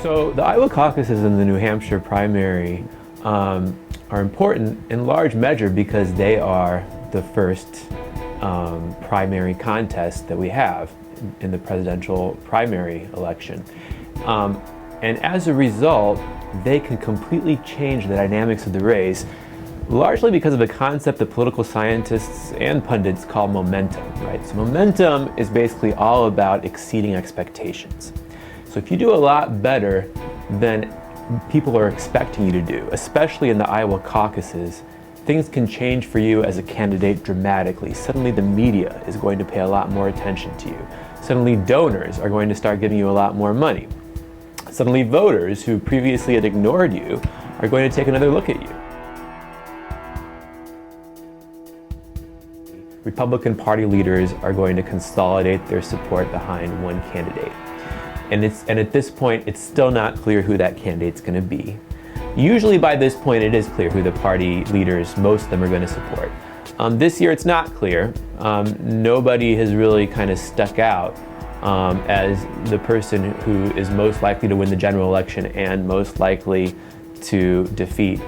So the Iowa caucuses and the New Hampshire primary are important in large measure because they are the first primary contest that we have in the presidential primary election. And as a result, they can completely change the dynamics of the race, largely because of the concept that political scientists and pundits call momentum, right? So momentum is basically all about exceeding expectations. So if you do a lot better than people are expecting you to do, especially in the Iowa caucuses, things can change for you as a candidate dramatically. Suddenly the media is going to pay a lot more attention to you. Suddenly donors are going to start giving you a lot more money. Suddenly voters who previously had ignored you are going to take another look at you. Republican Party leaders are going to consolidate their support behind one candidate. And at this point, it's still not clear who that candidate's going to be. Usually by this point, it is clear who the party leaders, most of them, are going to support. This year, it's not clear. Nobody has really kind of stuck out as the person who is most likely to win the general election and most likely to defeat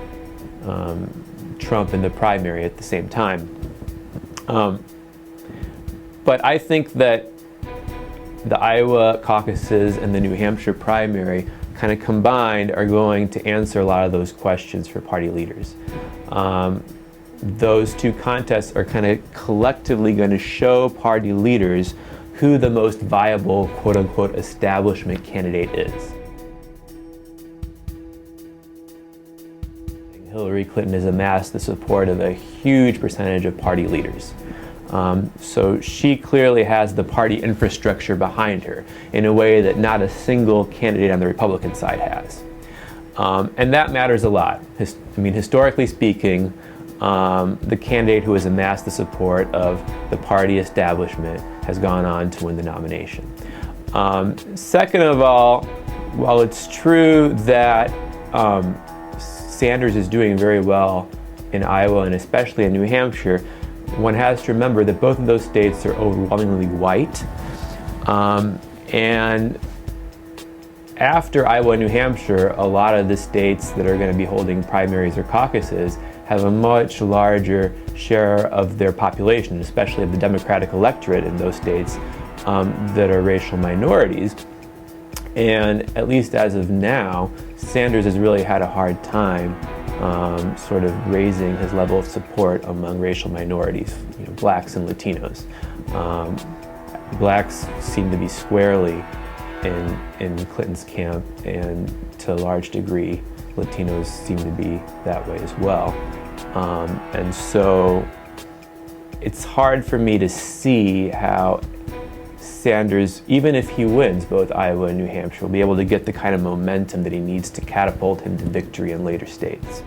Trump in the primary at the same time. But I think that the Iowa caucuses and the New Hampshire primary kind of combined are going to answer a lot of those questions for party leaders. Those two contests are kind of collectively going to show party leaders who the most viable quote-unquote establishment candidate is. Hillary Clinton has amassed the support of a huge percentage of party leaders. So she clearly has the party infrastructure behind her in a way that not a single candidate on the Republican side has. And that matters a lot. Historically speaking, the candidate who has amassed the support of the party establishment has gone on to win the nomination. Second of all, while it's true that Sanders is doing very well in Iowa and especially in New Hampshire, one has to remember that both of those states are overwhelmingly white. And after Iowa and New Hampshire, a lot of the states that are going to be holding primaries or caucuses have a much larger share of their population, especially of the Democratic electorate in those states, that are racial minorities. And at least as of now, Sanders has really had a hard time sort of raising his level of support among racial minorities, blacks and Latinos. Blacks seem to be squarely in Clinton's camp, and to a large degree, Latinos seem to be that way as well. And so it's hard for me to see how Sanders, even if he wins both Iowa and New Hampshire, will be able to get the kind of momentum that he needs to catapult him to victory in later states.